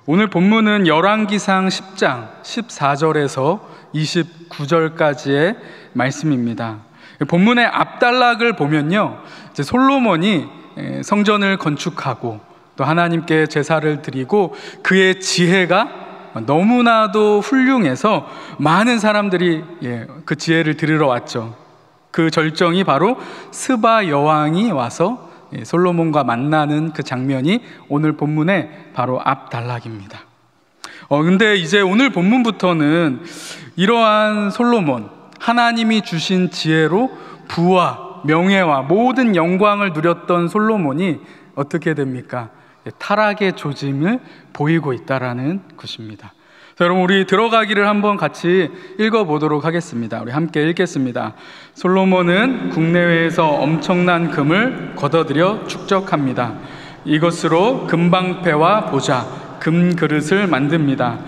오늘 본문은 열왕기상 10장 14절에서 29절까지의 말씀입니다. 본문의 앞단락을 보면요, 이제 솔로몬이 성전을 건축하고 또 하나님께 제사를 드리고 그의 지혜가 너무나도 훌륭해서 많은 사람들이 그 지혜를 들으러 왔죠. 그 절정이 바로 스바 여왕이 와서 솔로몬과 만나는 그 장면이 오늘 본문의 바로 앞단락입니다. 근데 이제 오늘 본문부터는 이러한 솔로몬, 하나님이 주신 지혜로 부와 명예와 모든 영광을 누렸던 솔로몬이 어떻게 됩니까? 타락의 조짐을 보이고 있다라는 것입니다. 자, 여러분, 우리 들어가기를 한번 같이 읽어보도록 하겠습니다. 우리 함께 읽겠습니다. 솔로몬은 국내외에서 엄청난 금을 걷어들여 축적합니다. 이것으로 금방패와 보좌, 금그릇을 만듭니다.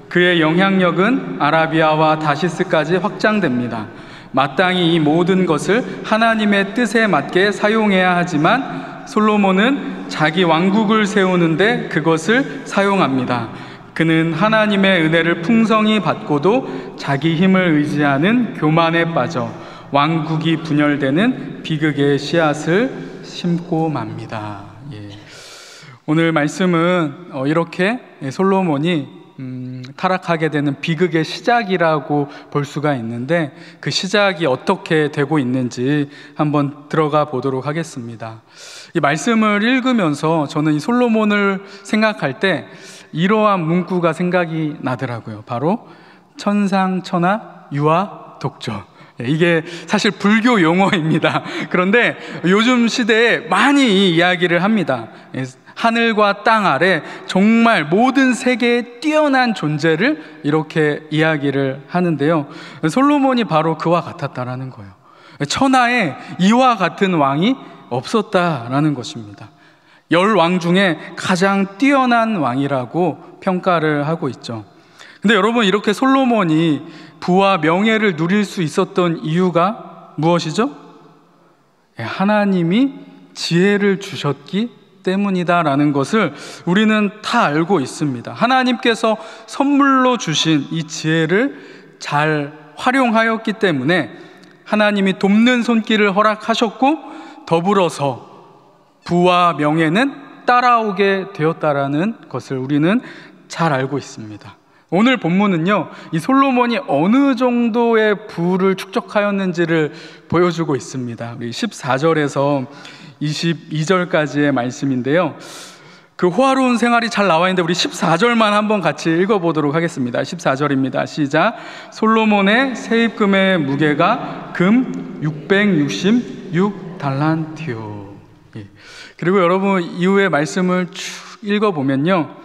그의 영향력은 아라비아와 다시스까지 확장됩니다. 마땅히 이 모든 것을 하나님의 뜻에 맞게 사용해야 하지만 솔로몬은 자기 왕국을 세우는데 그것을 사용합니다. 그는 하나님의 은혜를 풍성히 받고도 자기 힘을 의지하는 교만에 빠져 왕국이 분열되는 비극의 씨앗을 심고 맙니다. 오늘 말씀은 이렇게 솔로몬이 타락하게 되는 비극의 시작이라고 볼 수가 있는데, 그 시작이 어떻게 되고 있는지 한번 들어가 보도록 하겠습니다. 이 말씀을 읽으면서 저는 이 솔로몬을 생각할 때 이러한 문구가 생각이 나더라고요. 바로 천상천하 유아 독존. 이게 사실 불교 용어입니다. 그런데 요즘 시대에 많이 이 이야기를 합니다. 하늘과 땅 아래 정말 모든 세계에 뛰어난 존재를 이렇게 이야기를 하는데요, 솔로몬이 바로 그와 같았다라는 거예요. 천하에 이와 같은 왕이 없었다라는 것입니다. 10왕 중에 가장 뛰어난 왕이라고 평가를 하고 있죠. 근데 여러분, 이렇게 솔로몬이 부와 명예를 누릴 수 있었던 이유가 무엇이죠? 하나님이 지혜를 주셨기 때문이다라는 것을 우리는 다 알고 있습니다. 하나님께서 선물로 주신 이 지혜를 잘 활용하였기 때문에 하나님이 돕는 손길을 허락하셨고, 더불어서 부와 명예는 따라오게 되었다라는 것을 우리는 잘 알고 있습니다. 오늘 본문은요, 이 솔로몬이 어느 정도의 부를 축적하였는지를 보여주고 있습니다. 우리 14절에서 22절까지의 말씀인데요, 그 호화로운 생활이 잘 나와 있는데 우리 14절만 한번 같이 읽어보도록 하겠습니다. 14절입니다. 시작. 솔로몬의 세입금의 무게가 금 666달란트요. 그리고 여러분, 이후의 말씀을 쭉 읽어보면요,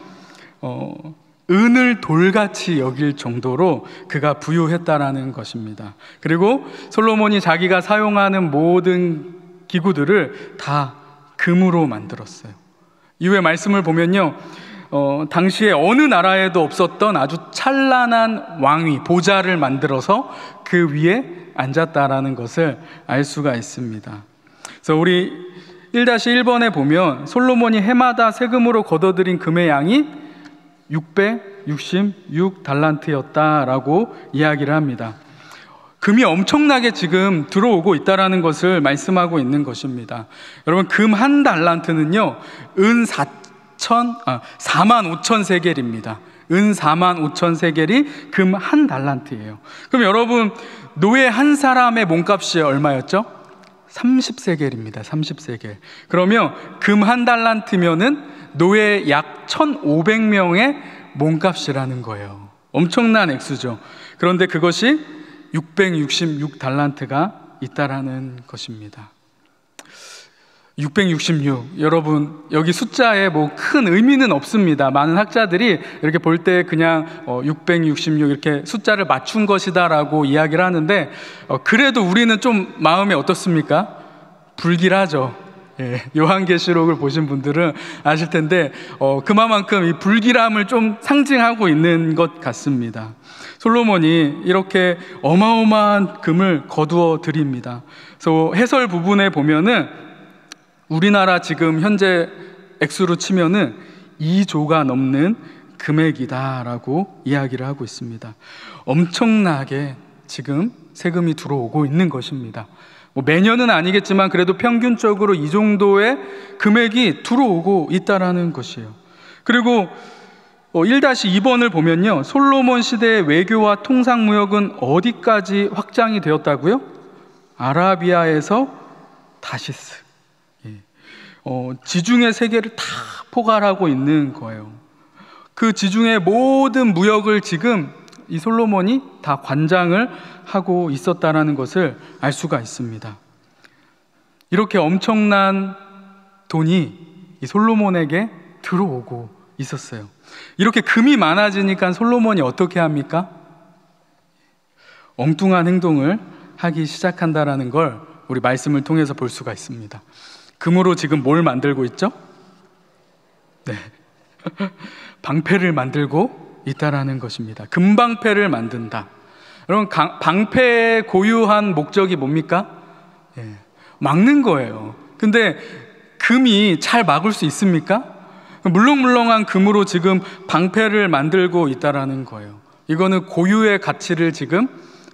은을 돌같이 여길 정도로 그가 부유했다라는 것입니다. 그리고 솔로몬이 자기가 사용하는 모든 기구들을 다 금으로 만들었어요. 이후의 말씀을 보면요, 당시에 어느 나라에도 없었던 아주 찬란한 왕위, 보좌를 만들어서 그 위에 앉았다라는 것을 알 수가 있습니다. 그래서 우리 1-1번에 보면 솔로몬이 해마다 세금으로 걷어들인 금의 양이 666달란트였다라고 이야기를 합니다. 금이 엄청나게 지금 들어오고 있다는 것을 말씀하고 있는 것입니다. 여러분, 금 한 달란트는요, 은 45,000세겔입니다. 은 45,000세겔이 금 한 달란트예요. 그럼 여러분, 노예 한 사람의 몸값이 얼마였죠? 30세겔입니다. 30세겔. 그러면 금 한 달란트면은 노예 약 1,500명의 몸값이라는 거예요. 엄청난 액수죠. 그런데 그것이 666달란트가 있다라는 것입니다. 666, 여러분, 여기 숫자에 뭐 큰 의미는 없습니다. 많은 학자들이 이렇게 볼 때 그냥 666 이렇게 숫자를 맞춘 것이다라고 이야기를 하는데, 그래도 우리는 좀 마음이 어떻습니까? 불길하죠. 요한계시록을 보신 분들은 아실 텐데 그만큼 이 불길함을 좀 상징하고 있는 것 같습니다. 솔로몬이 이렇게 어마어마한 금을 거두어 드립니다. 그래서 해설 부분에 보면은 우리나라 지금 현재 액수로 치면은 2조가 넘는 금액이다라고 이야기를 하고 있습니다. 엄청나게 지금 세금이 들어오고 있는 것입니다. 매년은 아니겠지만 그래도 평균적으로 이 정도의 금액이 들어오고 있다라는 것이에요. 그리고 1-2번을 보면요, 솔로몬 시대의 외교와 통상무역은 어디까지 확장이 되었다고요? 아라비아에서 다시스, 지중해 세계를 다 포괄하고 있는 거예요. 그 지중해 모든 무역을 지금 이 솔로몬이 다 관장을 하고 있었다라는 것을 알 수가 있습니다. 이렇게 엄청난 돈이 이 솔로몬에게 들어오고 있었어요. 이렇게 금이 많아지니까 솔로몬이 어떻게 합니까? 엉뚱한 행동을 하기 시작한다라는 걸 우리 말씀을 통해서 볼 수가 있습니다. 금으로 지금 뭘 만들고 있죠? 네. 방패를 만들고 있다라는 것입니다. 금방패를 만든다. 여러분, 방패의 고유한 목적이 뭡니까? 막는 거예요. 근데 금이 잘 막을 수 있습니까? 물렁물렁한 금으로 지금 방패를 만들고 있다라는 거예요. 이거는 고유의 가치를 지금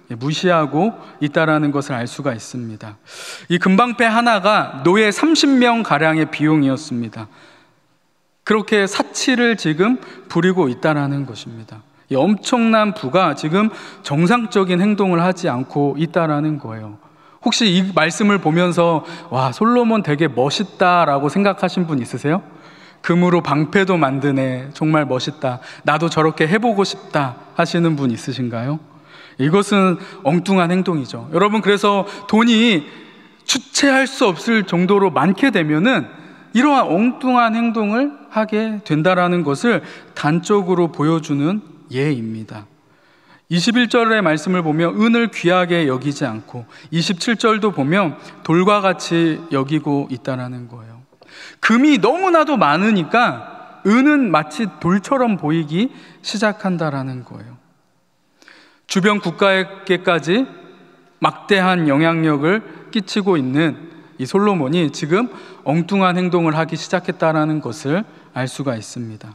무시하고 있다라는 것을 알 수가 있습니다. 이 금방패 하나가 노예 30명 가량의 비용이었습니다. 그렇게 사치를 지금 부리고 있다라는 것입니다. 이 엄청난 부가 지금 정상적인 행동을 하지 않고 있다라는 거예요. 혹시 이 말씀을 보면서 와, 솔로몬 되게 멋있다라고 생각하신 분 있으세요? 금으로 방패도 만드네, 정말 멋있다, 나도 저렇게 해보고 싶다 하시는 분 있으신가요? 이것은 엉뚱한 행동이죠. 여러분, 그래서 돈이 주체할 수 없을 정도로 많게 되면은 이러한 엉뚱한 행동을 하게 된다라는 것을 단적으로 보여주는 예입니다. 21절의 말씀을 보면 은을 귀하게 여기지 않고, 27절도 보면 돌과 같이 여기고 있다라는 거예요. 금이 너무나도 많으니까 은은 마치 돌처럼 보이기 시작한다라는 거예요. 주변 국가에게까지 막대한 영향력을 끼치고 있는 이 솔로몬이 지금 엉뚱한 행동을 하기 시작했다라는 것을 알 수가 있습니다.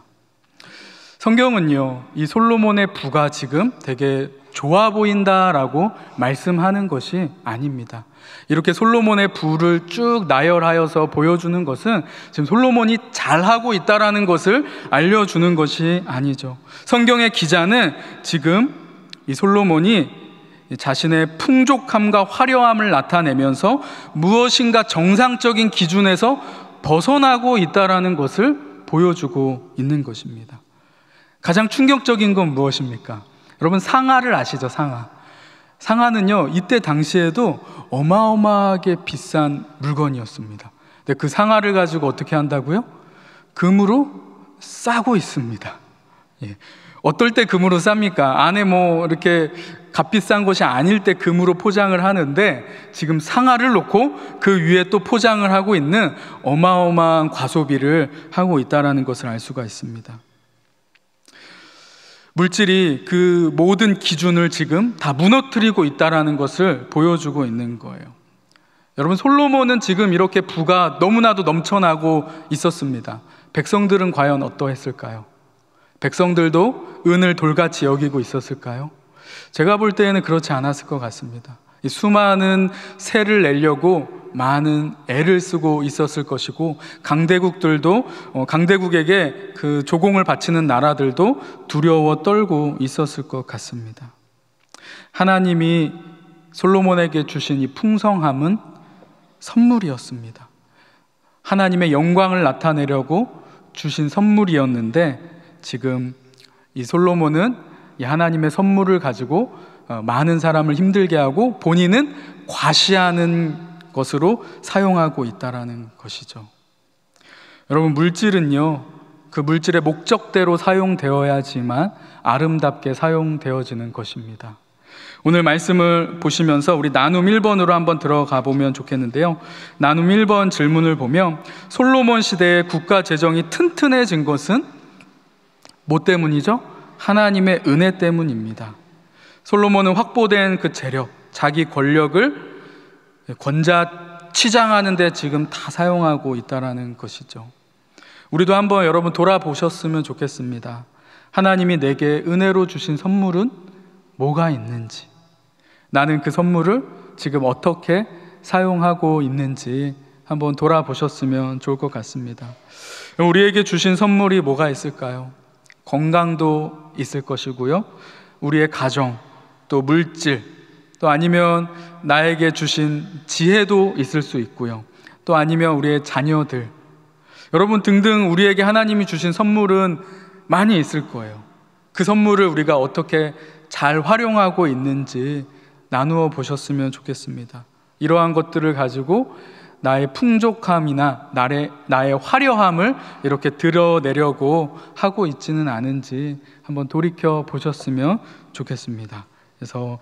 성경은요, 이 솔로몬의 부가 지금 되게 좋아 보인다라고 말씀하는 것이 아닙니다. 이렇게 솔로몬의 부를 쭉 나열하여서 보여주는 것은 지금 솔로몬이 잘하고 있다라는 것을 알려주는 것이 아니죠. 성경의 기자는 지금 이 솔로몬이 자신의 풍족함과 화려함을 나타내면서 무엇인가 정상적인 기준에서 벗어나고 있다라는 것을 보여주고 있는 것입니다. 가장 충격적인 건 무엇입니까? 여러분, 상아를 아시죠? 상아는요, 이때 당시에도 어마어마하게 비싼 물건이었습니다. 근데 그 상아를 가지고 어떻게 한다고요? 금으로 싸고 있습니다. 어떨 때 금으로 쌉니까? 안에 뭐 이렇게 값비싼 것이 아닐 때 금으로 포장을 하는데, 지금 상아를 놓고 그 위에 또 포장을 하고 있는 어마어마한 과소비를 하고 있다는 것을 알 수가 있습니다. 물질이 그 모든 기준을 지금 다 무너뜨리고 있다는 것을 보여주고 있는 거예요. 여러분, 솔로몬은 지금 이렇게 부가 너무나도 넘쳐나고 있었습니다. 백성들은 과연 어떠했을까요? 백성들도 은을 돌같이 여기고 있었을까요? 제가 볼 때에는 그렇지 않았을 것 같습니다. 이 수많은 세를 내려고 많은 애를 쓰고 있었을 것이고, 강대국에게 그 조공을 바치는 나라들도 두려워 떨고 있었을 것 같습니다. 하나님이 솔로몬에게 주신 이 풍성함은 선물이었습니다. 하나님의 영광을 나타내려고 주신 선물이었는데, 지금 이 솔로몬은 이 하나님의 선물을 가지고 많은 사람을 힘들게 하고 본인은 과시하는 것으로 사용하고 있다는 것이죠. 여러분, 물질은요, 그 물질의 목적대로 사용되어야지만 아름답게 사용되어지는 것입니다. 오늘 말씀을 보시면서 우리 나눔 1번으로 한번 들어가 보면 좋겠는데요, 나눔 1번 질문을 보면 솔로몬 시대의 국가 재정이 튼튼해진 것은 뭐 때문이죠? 하나님의 은혜 때문입니다. 솔로몬은 확보된 그 재력, 자기 권력을 권자치장하는 데 지금 다 사용하고 있다는 것이죠. 우리도 한번 여러분 돌아보셨으면 좋겠습니다. 하나님이 내게 은혜로 주신 선물은 뭐가 있는지, 나는 그 선물을 지금 어떻게 사용하고 있는지 한번 돌아보셨으면 좋을 것 같습니다. 우리에게 주신 선물이 뭐가 있을까요? 건강도 있을 것이고요, 우리의 가정, 또 물질, 또 아니면 나에게 주신 지혜도 있을 수 있고요, 또 아니면 우리의 자녀들, 여러분 등등 우리에게 하나님이 주신 선물은 많이 있을 거예요. 그 선물을 우리가 어떻게 잘 활용하고 있는지 나누어 보셨으면 좋겠습니다. 이러한 것들을 가지고 나의 풍족함이나 나의 화려함을 이렇게 드러내려고 하고 있지는 않은지 한번 돌이켜 보셨으면 좋겠습니다. 그래서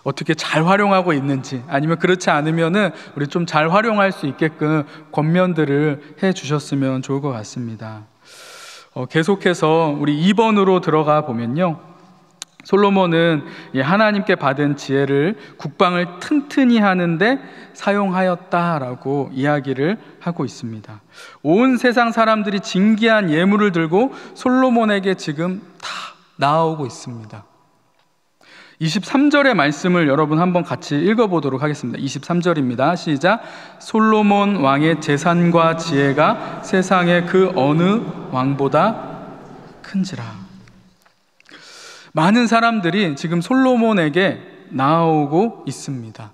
어떻게 잘 활용하고 있는지, 아니면 그렇지 않으면은 우리 좀 잘 활용할 수 있게끔 권면들을 해 주셨으면 좋을 것 같습니다. 계속해서 우리 2번으로 들어가 보면요, 솔로몬은 하나님께 받은 지혜를 국방을 튼튼히 하는데 사용하였다라고 이야기를 하고 있습니다. 온 세상 사람들이 진귀한 예물을 들고 솔로몬에게 지금 다 나아오고 있습니다. 23절의 말씀을 여러분 한번 같이 읽어보도록 하겠습니다. 23절입니다. 시작. 솔로몬 왕의 재산과 지혜가 세상의 그 어느 왕보다 큰지라. 많은 사람들이 지금 솔로몬에게 나아오고 있습니다.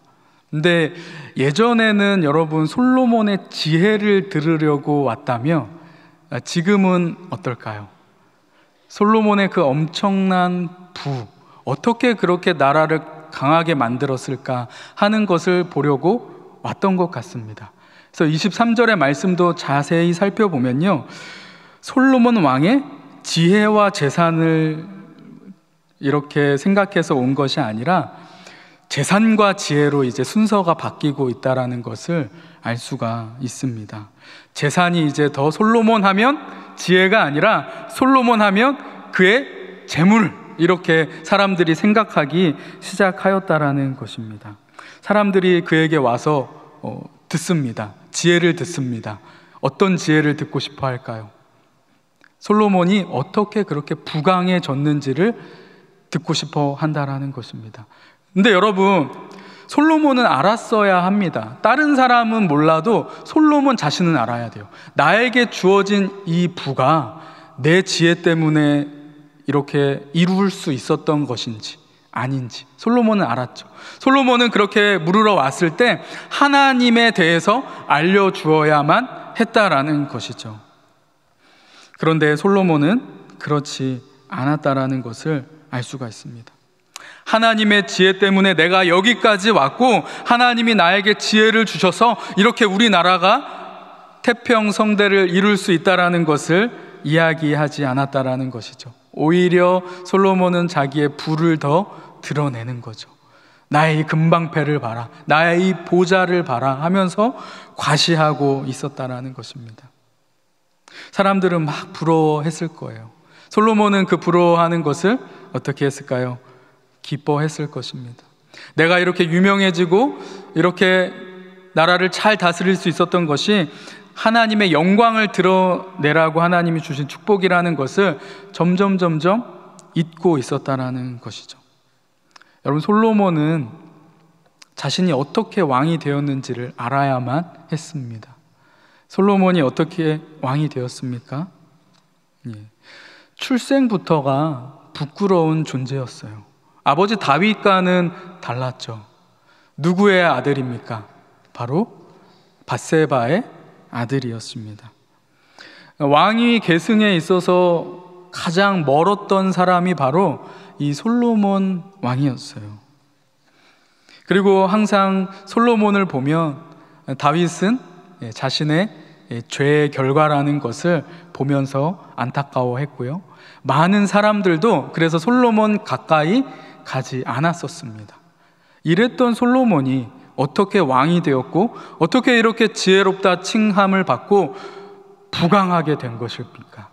근데 예전에는 여러분 솔로몬의 지혜를 들으려고 왔다면 지금은 어떨까요? 솔로몬의 그 엄청난 부, 어떻게 그렇게 나라를 강하게 만들었을까 하는 것을 보려고 왔던 것 같습니다. 그래서 23절의 말씀도 자세히 살펴보면요, 솔로몬 왕의 지혜와 재산을 이렇게 생각해서 온 것이 아니라 재산과 지혜로 이제 순서가 바뀌고 있다는 것을 알 수가 있습니다. 재산이 이제 더 솔로몬 하면 지혜가 아니라 솔로몬 하면 그의 재물, 이렇게 사람들이 생각하기 시작하였다라는 것입니다. 사람들이 그에게 와서 듣습니다. 지혜를 듣습니다. 어떤 지혜를 듣고 싶어 할까요? 솔로몬이 어떻게 그렇게 부강해졌는지를 듣고 싶어 한다라는 것입니다. 근데 여러분, 솔로몬은 알았어야 합니다. 다른 사람은 몰라도 솔로몬 자신은 알아야 돼요. 나에게 주어진 이 부가 내 지혜 때문에 이렇게 이룰 수 있었던 것인지 아닌지 솔로몬은 알았죠. 솔로몬은 그렇게 물으러 왔을 때 하나님에 대해서 알려주어야만 했다라는 것이죠. 그런데 솔로몬은 그렇지 않았다라는 것을 알 수가 있습니다. 하나님의 지혜 때문에 내가 여기까지 왔고, 하나님이 나에게 지혜를 주셔서 이렇게 우리나라가 태평성대를 이룰 수 있다라는 것을 이야기하지 않았다라는 것이죠. 오히려 솔로몬은 자기의 부를 더 드러내는 거죠. 나의 이 금방패를 봐라, 나의 이 보좌를 봐라 하면서 과시하고 있었다라는 것입니다. 사람들은 막 부러워했을 거예요. 솔로몬은 그 부러워하는 것을 어떻게 했을까요? 기뻐했을 것입니다. 내가 이렇게 유명해지고 이렇게 나라를 잘 다스릴 수 있었던 것이 하나님의 영광을 드러내라고 하나님이 주신 축복이라는 것을 점점 잊고 있었다라는 것이죠. 여러분, 솔로몬은 자신이 어떻게 왕이 되었는지를 알아야만 했습니다. 솔로몬이 어떻게 왕이 되었습니까? 출생부터가 부끄러운 존재였어요. 아버지 다윗과는 달랐죠. 누구의 아들입니까? 바로 밧세바의 아들이었습니다. 왕위 계승에 있어서 가장 멀었던 사람이 바로 이 솔로몬 왕이었어요. 그리고 항상 솔로몬을 보면 다윗은 자신의 죄의 결과라는 것을 보면서 안타까워했고요. 많은 사람들도 그래서 솔로몬 가까이 가지 않았었습니다. 이랬던 솔로몬이 어떻게 왕이 되었고 어떻게 이렇게 지혜롭다 칭함을 받고 부강하게 된 것일까?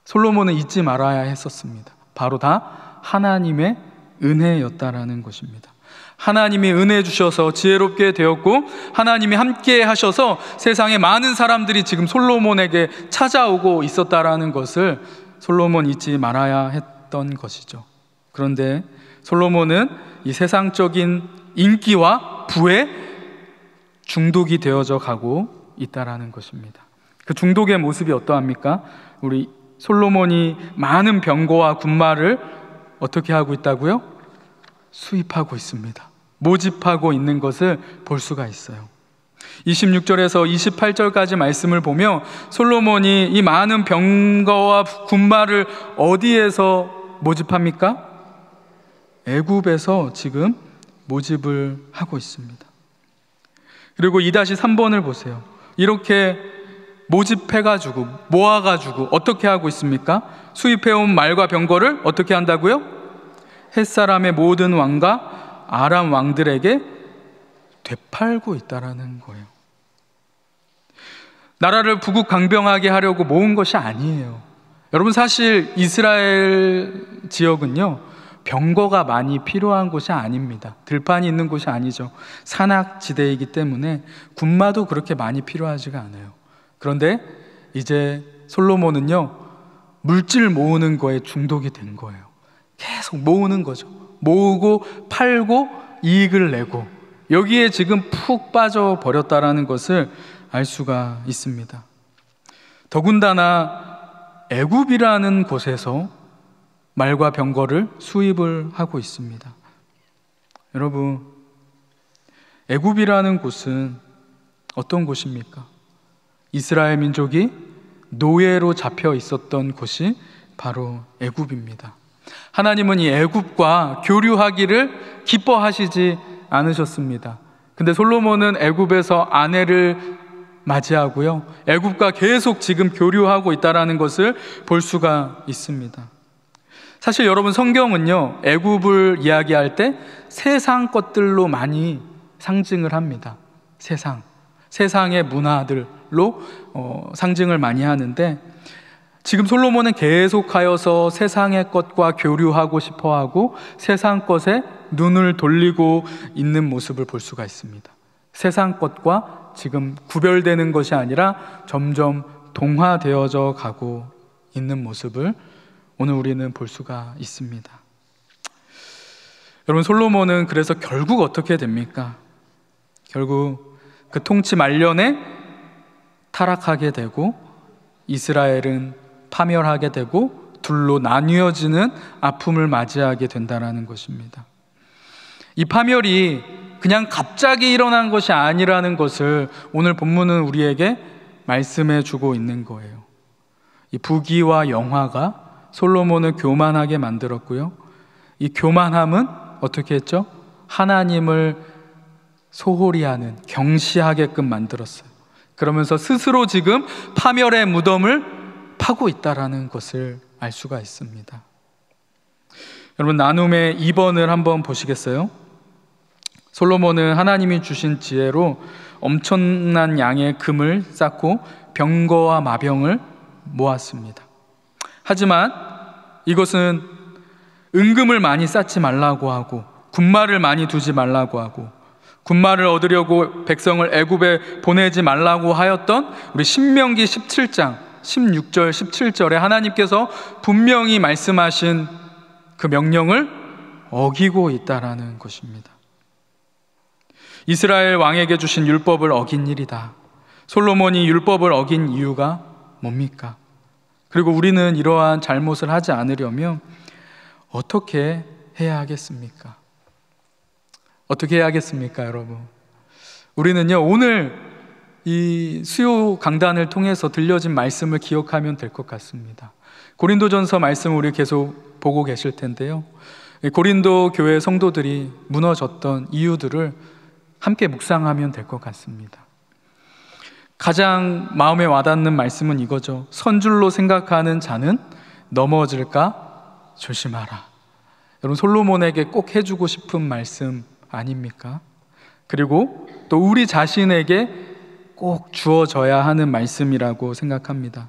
솔로몬은 잊지 말아야 했었습니다. 바로 다 하나님의 은혜였다라는 것입니다. 하나님이 은혜 주셔서 지혜롭게 되었고 하나님이 함께 하셔서 세상에 많은 사람들이 지금 솔로몬에게 찾아오고 있었다라는 것을 솔로몬 잊지 말아야 많았던 것이죠. 그런데 솔로몬은 이 세상적인 인기와 부에 중독이 되어져 가고 있다라는 것입니다. 그 중독의 모습이 어떠합니까? 우리 솔로몬이 많은 병거와 군마를 어떻게 하고 있다고요? 수입하고 있습니다. 모집하고 있는 것을 볼 수가 있어요. 26절에서 28절까지 말씀을 보며 솔로몬이 이 많은 병거와 군마를 어디에서 모집합니까? 애굽에서 지금 모집을 하고 있습니다. 그리고 2-3번을 보세요. 이렇게 모집해가지고 모아가지고 어떻게 하고 있습니까? 수입해온 말과 병거를 어떻게 한다고요? 햇사람의 모든 왕과 아람 왕들에게 되팔고 있다라는 거예요. 나라를 부국강병하게 하려고 모은 것이 아니에요. 여러분, 사실 이스라엘 지역은요, 병거가 많이 필요한 곳이 아닙니다. 들판이 있는 곳이 아니죠. 산악지대이기 때문에 군마도 그렇게 많이 필요하지가 않아요. 그런데 이제 솔로몬은요, 물질 모으는 거에 중독이 된 거예요. 계속 모으는 거죠. 모으고 팔고 이익을 내고, 여기에 지금 푹 빠져버렸다라는 것을 알 수가 있습니다. 더군다나 애굽이라는 곳에서 말과 병거를 수입을 하고 있습니다. 여러분, 애굽이라는 곳은 어떤 곳입니까? 이스라엘 민족이 노예로 잡혀 있었던 곳이 바로 애굽입니다. 하나님은 이 애굽과 교류하기를 기뻐하시지 않으셨습니다. 근데 솔로몬은 애굽에서 아내를 맞이하고요, 애굽과 계속 지금 교류하고 있다는 것을 볼 수가 있습니다. 사실 여러분, 성경은요, 애굽을 이야기할 때 세상 것들로 많이 상징을 합니다. 세상의 문화들로 상징을 많이 하는데, 지금 솔로몬은 계속하여서 세상의 것과 교류하고 싶어하고 세상 것에 눈을 돌리고 있는 모습을 볼 수가 있습니다. 세상 것과 지금 구별되는 것이 아니라 점점 동화되어져 가고 있는 모습을 오늘 우리는 볼 수가 있습니다. 여러분, 솔로몬은 그래서 결국 어떻게 됩니까? 결국 그 통치 말년에 타락하게 되고 이스라엘은 파멸하게 되고 둘로 나뉘어지는 아픔을 맞이하게 된다는 것입니다. 이 파멸이 그냥 갑자기 일어난 것이 아니라는 것을 오늘 본문은 우리에게 말씀해 주고 있는 거예요. 이 부귀와 영화가 솔로몬을 교만하게 만들었고요, 이 교만함은 어떻게 했죠? 하나님을 소홀히 하는, 경시하게끔 만들었어요. 그러면서 스스로 지금 파멸의 무덤을 파고 있다라는 것을 알 수가 있습니다. 여러분, 나눔의 2번을 한번 보시겠어요? 솔로몬은 하나님이 주신 지혜로 엄청난 양의 금을 쌓고 병거와 마병을 모았습니다. 하지만 이것은 은금을 많이 쌓지 말라고 하고 군마를 많이 두지 말라고 하고 군마를 얻으려고 백성을 애굽에 보내지 말라고 하였던 우리 신명기 17장 16절 17절에 하나님께서 분명히 말씀하신 그 명령을 어기고 있다라는 것입니다. 이스라엘 왕에게 주신 율법을 어긴 일이다. 솔로몬이 율법을 어긴 이유가 뭡니까? 그리고 우리는 이러한 잘못을 하지 않으려면 어떻게 해야 하겠습니까? 어떻게 해야 하겠습니까, 여러분? 우리는요, 오늘 이 수요 강단을 통해서 들려진 말씀을 기억하면 될 것 같습니다. 고린도전서 말씀을 우리 계속 보고 계실 텐데요, 고린도 교회 성도들이 무너졌던 이유들을 함께 묵상하면 될 것 같습니다. 가장 마음에 와닿는 말씀은 이거죠. 선줄로 생각하는 자는 넘어질까 조심하라. 여러분, 솔로몬에게 꼭 해주고 싶은 말씀 아닙니까? 그리고 또 우리 자신에게 꼭 주어져야 하는 말씀이라고 생각합니다.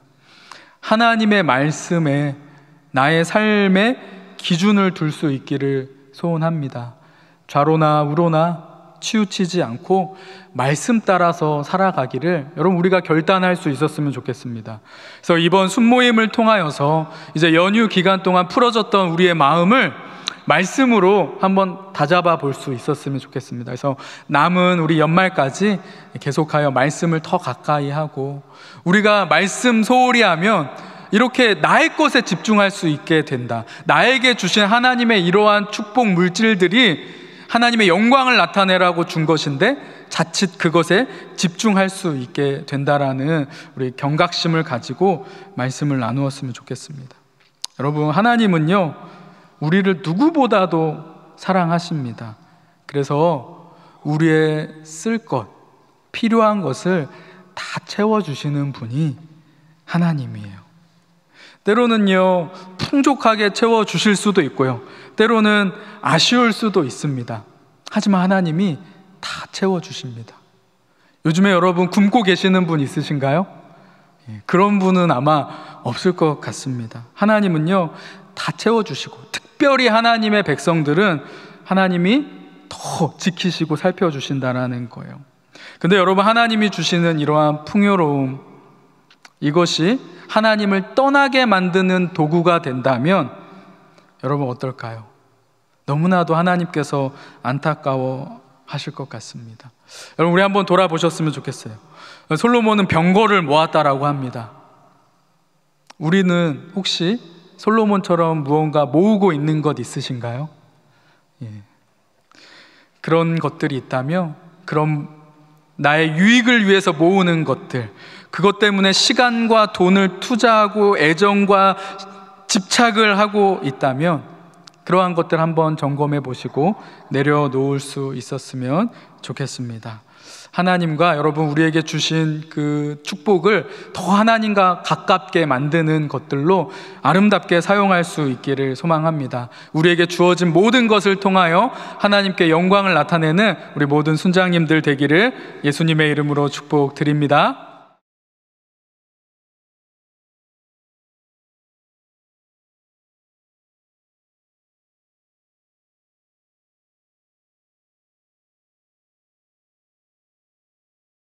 하나님의 말씀에 나의 삶의 기준을 둘 수 있기를 소원합니다. 좌로나 우로나 치우치지 않고 말씀 따라서 살아가기를 여러분 우리가 결단할 수 있었으면 좋겠습니다. 그래서 이번 순모임을 통하여서 이제 연휴 기간 동안 풀어졌던 우리의 마음을 말씀으로 한번 다잡아 볼 수 있었으면 좋겠습니다. 그래서 남은 우리 연말까지 계속하여 말씀을 더 가까이 하고, 우리가 말씀 소홀히 하면 이렇게 나의 것에 집중할 수 있게 된다. 나에게 주신 하나님의 이러한 축복 물질들이 하나님의 영광을 나타내라고 준 것인데 자칫 그것에 집중할 수 있게 된다라는 우리 경각심을 가지고 말씀을 나누었으면 좋겠습니다. 여러분, 하나님은요 우리를 누구보다도 사랑하십니다. 그래서 우리의 쓸 것, 필요한 것을 다 채워주시는 분이 하나님이에요. 때로는요 풍족하게 채워주실 수도 있고요, 때로는 아쉬울 수도 있습니다. 하지만 하나님이 다 채워주십니다. 요즘에 여러분 굶고 계시는 분 있으신가요? 그런 분은 아마 없을 것 같습니다. 하나님은요 다 채워주시고, 특별히 하나님의 백성들은 하나님이 더 지키시고 살펴주신다는 거예요. 근데 여러분, 하나님이 주시는 이러한 풍요로움, 이것이 하나님을 떠나게 만드는 도구가 된다면 여러분 어떨까요? 너무나도 하나님께서 안타까워 하실 것 같습니다. 여러분, 우리 한번 돌아보셨으면 좋겠어요. 솔로몬은 병거를 모았다라고 합니다. 우리는 혹시 솔로몬처럼 무언가 모으고 있는 것 있으신가요? 그런 것들이 있다면, 그런 나의 유익을 위해서 모으는 것들, 그것 때문에 시간과 돈을 투자하고 애정과 집착을 하고 있다면 그러한 것들 한번 점검해 보시고 내려놓을 수 있었으면 좋겠습니다. 하나님과 여러분 우리에게 주신 그 축복을 더 하나님과 가깝게 만드는 것들로 아름답게 사용할 수 있기를 소망합니다. 우리에게 주어진 모든 것을 통하여 하나님께 영광을 나타내는 우리 모든 순장님들 되기를 예수님의 이름으로 축복드립니다.